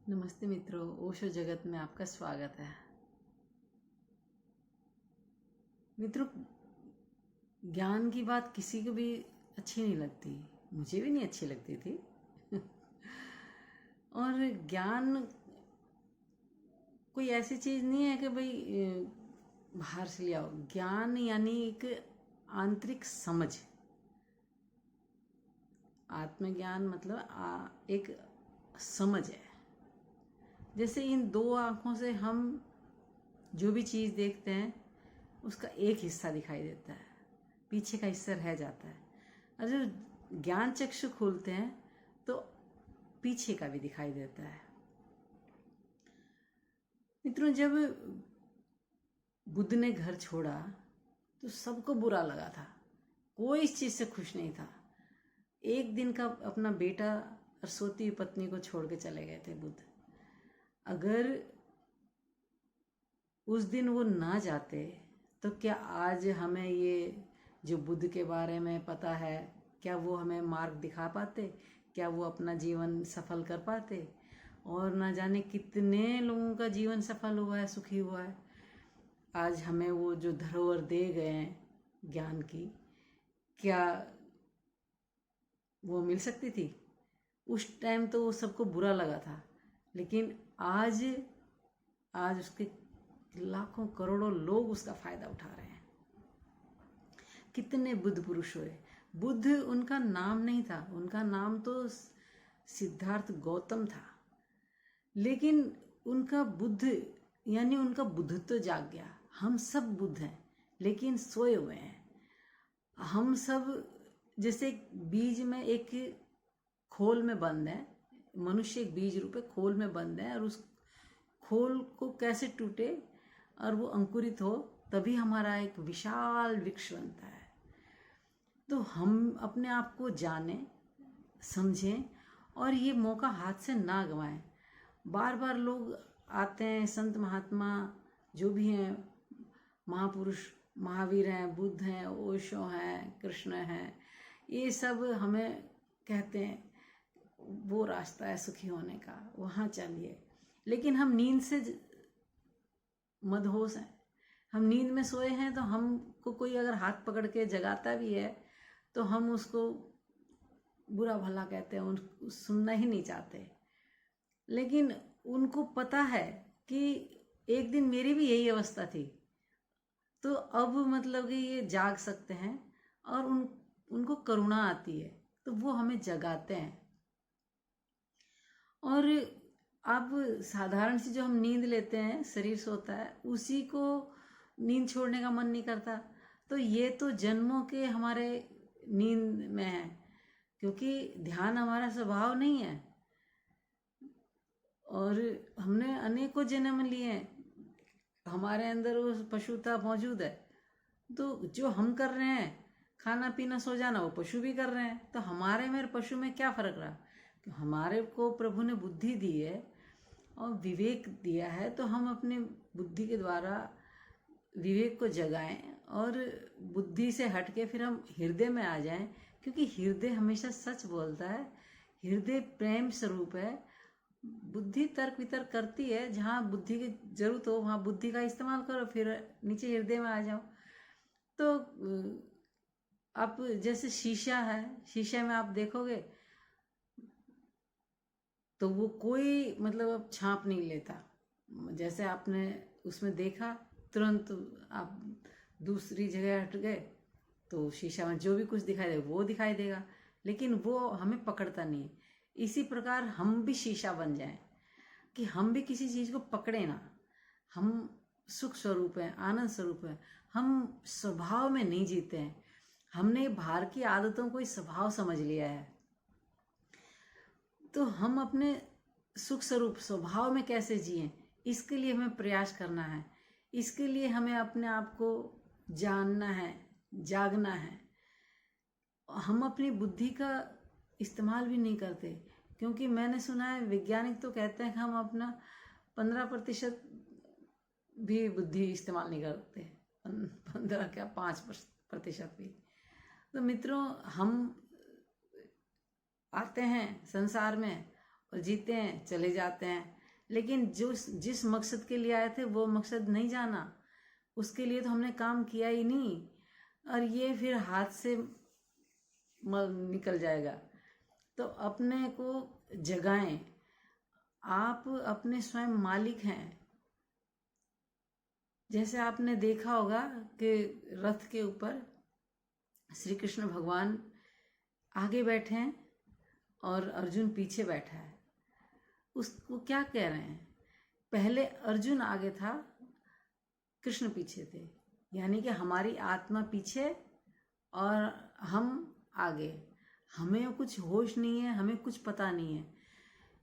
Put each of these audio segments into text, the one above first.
नमस्ते मित्रों, ओशो जगत में आपका स्वागत है। मित्रों, ज्ञान की बात किसी को भी अच्छी नहीं लगती, मुझे भी नहीं अच्छी लगती थी। और ज्ञान कोई ऐसी चीज़ नहीं है कि भाई बाहर से ले आओ। ज्ञान यानी एक आंतरिक समझ। आत्मज्ञान मतलब एक समझ है। जैसे इन दो आँखों से हम जो भी चीज़ देखते हैं उसका एक हिस्सा दिखाई देता है, पीछे का हिस्सा रह जाता है। और जब ज्ञान चक्षु खोलते हैं तो पीछे का भी दिखाई देता है। मित्रों, जब बुद्ध ने घर छोड़ा तो सबको बुरा लगा था, कोई इस चीज़ से खुश नहीं था। एक दिन का अपना बेटा और सोती हुई पत्नी को छोड़ के चले गए थे बुद्ध। अगर उस दिन वो ना जाते तो क्या आज हमें ये जो बुद्ध के बारे में पता है, क्या वो हमें मार्ग दिखा पाते? क्या वो अपना जीवन सफल कर पाते? और ना जाने कितने लोगों का जीवन सफल हुआ है, सुखी हुआ है। आज हमें वो जो धरोहर दे गए हैं ज्ञान की, क्या वो मिल सकती थी? उस टाइम तो वो सबको बुरा लगा था, लेकिन आज उसके लाखों करोड़ों लोग उसका फायदा उठा रहे हैं। कितने बुद्ध पुरुष हुए। बुद्ध उनका नाम नहीं था, उनका नाम तो सिद्धार्थ गौतम था, लेकिन उनका बुद्ध यानी उनका बुद्धत्व जाग गया। हम सब बुद्ध हैं लेकिन सोए हुए हैं। हम सब जैसे एक बीज में एक खोल में बंद है, मनुष्य एक बीज रूप है, खोल में बंद है, और उस खोल को कैसे टूटे और वो अंकुरित हो, तभी हमारा एक विशाल वृक्ष बनता है। तो हम अपने आप को जानें, समझें और ये मौका हाथ से ना गंवाएं। बार बार लोग आते हैं, संत महात्मा जो भी हैं, महापुरुष, महावीर हैं, बुद्ध हैं, ओशो हैं, कृष्ण हैं, ये सब हमें कहते हैं वो रास्ता है सुखी होने का, वहाँ चलिए। लेकिन हम नींद से मदहोश हैं, हम नींद में सोए हैं। तो हमको कोई अगर हाथ पकड़ के जगाता भी है तो हम उसको बुरा भला कहते हैं, सुनना ही नहीं चाहते। लेकिन उनको पता है कि एक दिन मेरी भी यही अवस्था थी, तो अब मतलब कि ये जाग सकते हैं और उनको करुणा आती है तो वो हमें जगाते हैं। और अब साधारण सी जो हम नींद लेते हैं, शरीर सोता है, उसी को नींद छोड़ने का मन नहीं करता। तो ये तो जन्मों के हमारे नींद में है, क्योंकि ध्यान हमारा स्वभाव नहीं है और हमने अनेकों जन्म लिए हैं, हमारे अंदर वो पशुता मौजूद है। तो जो हम कर रहे हैं, खाना पीना सो जाना, वो पशु भी कर रहे हैं। तो हमारे में पशु में क्या फ़र्क रहा? कि हमारे को प्रभु ने बुद्धि दी है और विवेक दिया है, तो हम अपने बुद्धि के द्वारा विवेक को जगाएं और बुद्धि से हट के फिर हम हृदय में आ जाएं, क्योंकि हृदय हमेशा सच बोलता है। हृदय प्रेम स्वरूप है। बुद्धि तर्क वितर्क करती है, जहाँ बुद्धि की जरूरत हो वहाँ बुद्धि का इस्तेमाल करो, फिर नीचे हृदय में आ जाओ। तो आप जैसे शीशा है, शीशे में आप देखोगे तो वो कोई मतलब अब छाप नहीं लेता। जैसे आपने उसमें देखा, तुरंत आप दूसरी जगह हट गए तो शीशा में जो भी कुछ दिखाई दे वो दिखाई देगा, लेकिन वो हमें पकड़ता नहीं है। इसी प्रकार हम भी शीशा बन जाएं कि हम भी किसी चीज़ को पकड़े ना। हम सुख स्वरूप हैं, आनंद स्वरूप हैं, हम स्वभाव में नहीं जीते हैं। हमने बाहर की आदतों को ही स्वभाव समझ लिया है। तो हम अपने सुख स्वरूप स्वभाव में कैसे जिएं, इसके लिए हमें प्रयास करना है। इसके लिए हमें अपने आप को जानना है, जागना है। हम अपनी बुद्धि का इस्तेमाल भी नहीं करते, क्योंकि मैंने सुना है वैज्ञानिक तो कहते हैं कि हम अपना 15% भी बुद्धि इस्तेमाल नहीं करते। 15 क्या 5% भी। तो मित्रों, हम आते हैं संसार में और जीते हैं, चले जाते हैं। लेकिन जो जिस मकसद के लिए आए थे वो मकसद नहीं जाना, उसके लिए तो हमने काम किया ही नहीं, और ये फिर हाथ से निकल जाएगा। तो अपने को जगाएं। आप अपने स्वयं मालिक हैं। जैसे आपने देखा होगा कि रथ के ऊपर श्री कृष्ण भगवान आगे बैठे हैं और अर्जुन पीछे बैठा है। उसको क्या कह रहे हैं? पहले अर्जुन आगे था, कृष्ण पीछे थे, यानी कि हमारी आत्मा पीछे और हम आगे। हमें कुछ होश नहीं है, हमें कुछ पता नहीं है,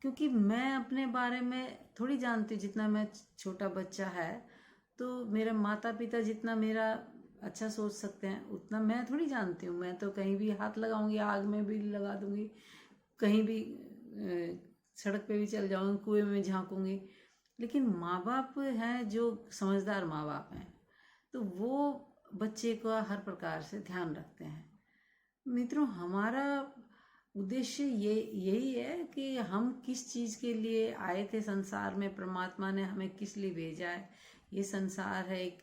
क्योंकि मैं अपने बारे में थोड़ी जानती हूँ। जितना मैं छोटा बच्चा है, तो मेरे माता पिता जितना मेरा अच्छा सोच सकते हैं उतना मैं थोड़ी जानती हूँ। मैं तो कहीं भी हाथ लगाऊंगी, आग में भी लगा दूंगी, कहीं भी सड़क पे भी चल जाऊंगी, कुएं में झांकूंगी। लेकिन माँ बाप हैं जो समझदार माँ बाप हैं, तो वो बच्चे का हर प्रकार से ध्यान रखते हैं। मित्रों, हमारा उद्देश्य यही है कि हम किस चीज़ के लिए आए थे संसार में, परमात्मा ने हमें किस लिए भेजा है। ये संसार है, एक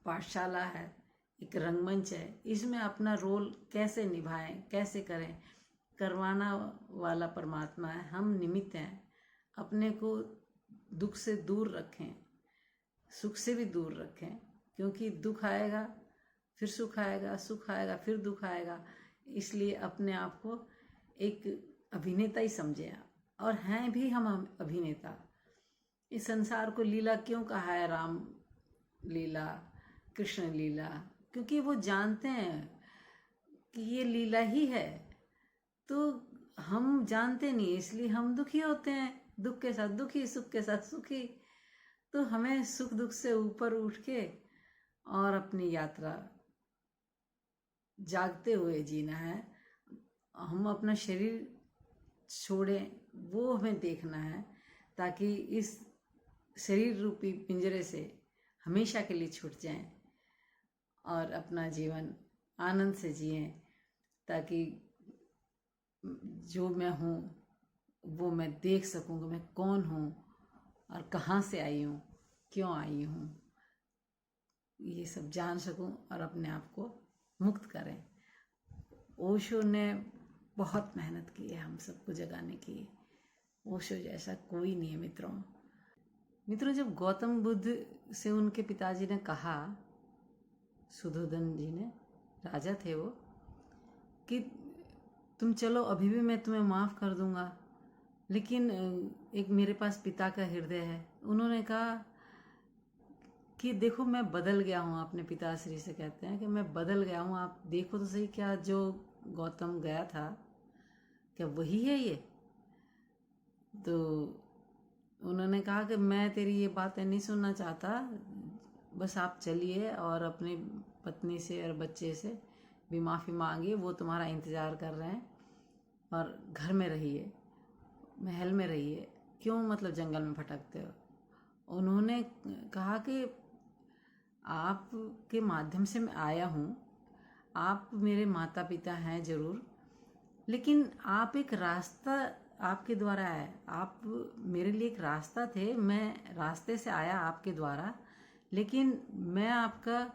पाठशाला है, एक रंगमंच है। इसमें अपना रोल कैसे निभाएं, कैसे करें, करवाना वाला परमात्मा है, हम निमित्त हैं। अपने को दुख से दूर रखें, सुख से भी दूर रखें, क्योंकि दुख आएगा फिर सुख आएगा, सुख आएगा फिर दुख आएगा। इसलिए अपने आप को एक अभिनेता ही समझें, और हैं भी हम अभिनेता। इस संसार को लीला क्यों कहा है? राम लीला, कृष्ण लीला, क्योंकि वो जानते हैं कि ये लीला ही है। तो हम जानते नहीं, इसलिए हम दुखी होते हैं, दुख के साथ दुखी, सुख के साथ सुखी। तो हमें सुख दुख से ऊपर उठ के और अपनी यात्रा जागते हुए जीना है। हम अपना शरीर छोड़ें, वो हमें देखना है, ताकि इस शरीर रूपी पिंजरे से हमेशा के लिए छूट जाएं और अपना जीवन आनंद से जिएं, ताकि जो मैं हूँ वो मैं देख सकूँ कि मैं कौन हूँ और कहाँ से आई हूँ, क्यों आई हूँ, ये सब जान सकूँ और अपने आप को मुक्त करें। ओशो ने बहुत मेहनत की है हम सबको जगाने की। ओशो जैसा कोई नहीं है मित्रों। जब गौतम बुद्ध से उनके पिताजी ने कहा, सुधोधन जी ने, राजा थे वो, कि तुम चलो, अभी भी मैं तुम्हें माफ़ कर दूंगा, लेकिन एक मेरे पास पिता का हृदय है। उन्होंने कहा कि देखो मैं बदल गया हूँ। अपने पिताश्री से कहते हैं कि मैं बदल गया हूँ, आप देखो तो सही, क्या जो गौतम गया था क्या वही है ये? तो उन्होंने कहा कि मैं तेरी ये बातें नहीं सुनना चाहता, बस आप चलिए और अपनी पत्नी से और बच्चे से भी माफ़ी मांगिए, वो तुम्हारा इंतज़ार कर रहे हैं, और घर में रहिए, महल में रहिए, क्यों मतलब जंगल में भटकते हो। उन्होंने कहा कि आपके माध्यम से मैं आया हूँ, आप मेरे माता पिता हैं ज़रूर, लेकिन आप एक रास्ता आपके द्वारा है, आप मेरे लिए एक रास्ता थे, मैं रास्ते से आया आपके द्वारा, लेकिन मैं आपका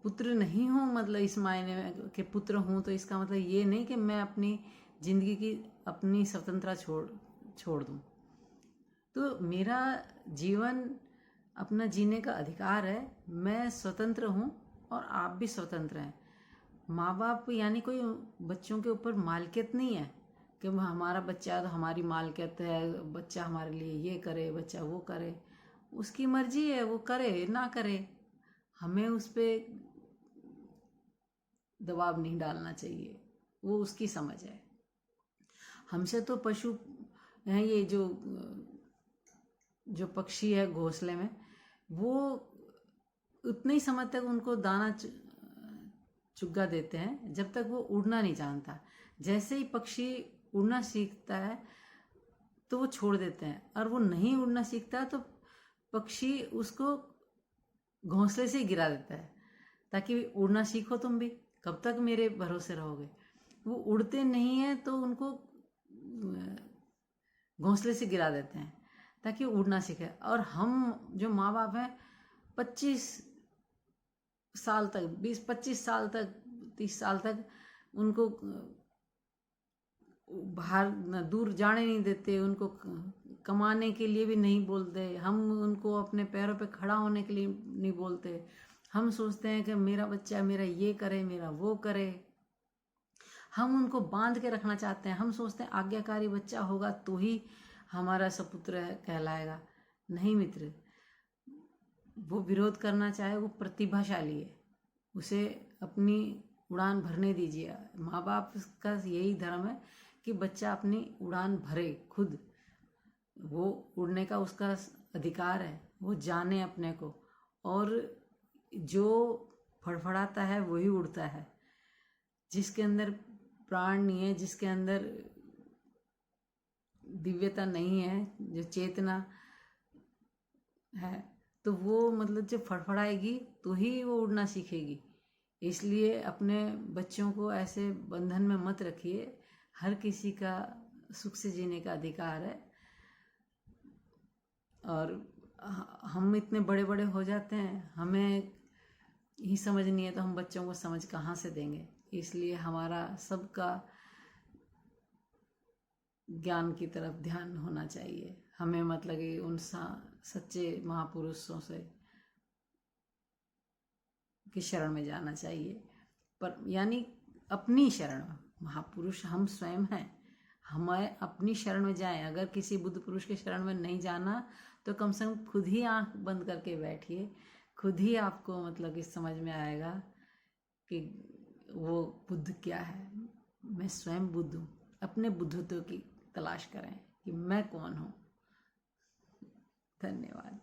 पुत्र नहीं हूँ। मतलब इस मायने में कि पुत्र हूँ तो इसका मतलब ये नहीं कि मैं अपनी ज़िंदगी की अपनी स्वतंत्रता छोड़ दूँ। तो मेरा जीवन अपना जीने का अधिकार है, मैं स्वतंत्र हूँ और आप भी स्वतंत्र हैं। माँ बाप यानी कोई बच्चों के ऊपर मालिकियत नहीं है कि हमारा बच्चा तो हमारी मालिकियत है, बच्चा हमारे लिए ये करे, बच्चा वो करे। उसकी मर्जी है, वो करे ना करे, हमें उस पर दबाव नहीं डालना चाहिए, वो उसकी समझ है। हमसे तो पशु हैं, ये जो पक्षी है घोंसले में, वो उतने ही समय तक उनको दाना चुग्गा देते हैं जब तक वो उड़ना नहीं जानता। जैसे ही पक्षी उड़ना सीखता है तो वो छोड़ देते हैं, और वो नहीं उड़ना सीखता तो पक्षी उसको घोंसले से ही गिरा देता है, ताकि उड़ना सीखो तुम भी, कब तक मेरे भरोसे रहोगे। वो उड़ते नहीं हैं तो उनको घोंसले से गिरा देते हैं ताकि वो उड़ना सीखे। और हम जो माँ बाप हैं 25 साल तक, 20-25 साल तक, 30 साल तक उनको बाहर दूर जाने नहीं देते, उनको कमाने के लिए भी नहीं बोलते, हम उनको अपने पैरों पे खड़ा होने के लिए नहीं बोलते। हम सोचते हैं कि मेरा बच्चा मेरा ये करे, मेरा वो करे, हम उनको बांध के रखना चाहते हैं। हम सोचते हैं आज्ञाकारी बच्चा होगा तो ही हमारा सपुत्र कहलाएगा। नहीं मित्र, वो विरोध करना चाहे वो प्रतिभाशाली है, उसे अपनी उड़ान भरने दीजिए। माँ बाप का यही धर्म है कि बच्चा अपनी उड़ान भरे खुद, वो उड़ने का उसका अधिकार है, वो जाने अपने को, और जो फड़फड़ाता है वही उड़ता है। जिसके अंदर प्राण नहीं है, जिसके अंदर दिव्यता नहीं है, जो चेतना है, तो वो मतलब जब फड़फड़ाएगी तो ही वो उड़ना सीखेगी। इसलिए अपने बच्चों को ऐसे बंधन में मत रखिए। हर किसी का सुख से जीने का अधिकार है। और हम इतने बड़े बड़े हो जाते हैं, हमें ही समझ नहीं है तो हम बच्चों को समझ कहाँ से देंगे। इसलिए हमारा सबका ज्ञान की तरफ ध्यान होना चाहिए। हमें मत लगे उन सच्चे महापुरुषों से की शरण में जाना चाहिए, पर यानी अपनी शरण। महापुरुष हम स्वयं हैं, हमें अपनी शरण में जाएं। अगर किसी बुद्ध पुरुष के शरण में नहीं जाना तो कम से कम खुद ही आंख बंद करके बैठिए, खुद ही आपको मतलब कि समझ में आएगा कि वो बुद्ध क्या है। मैं स्वयं बुद्ध हूँ। अपने बुद्धत्व की तलाश करें कि मैं कौन हूँ। धन्यवाद।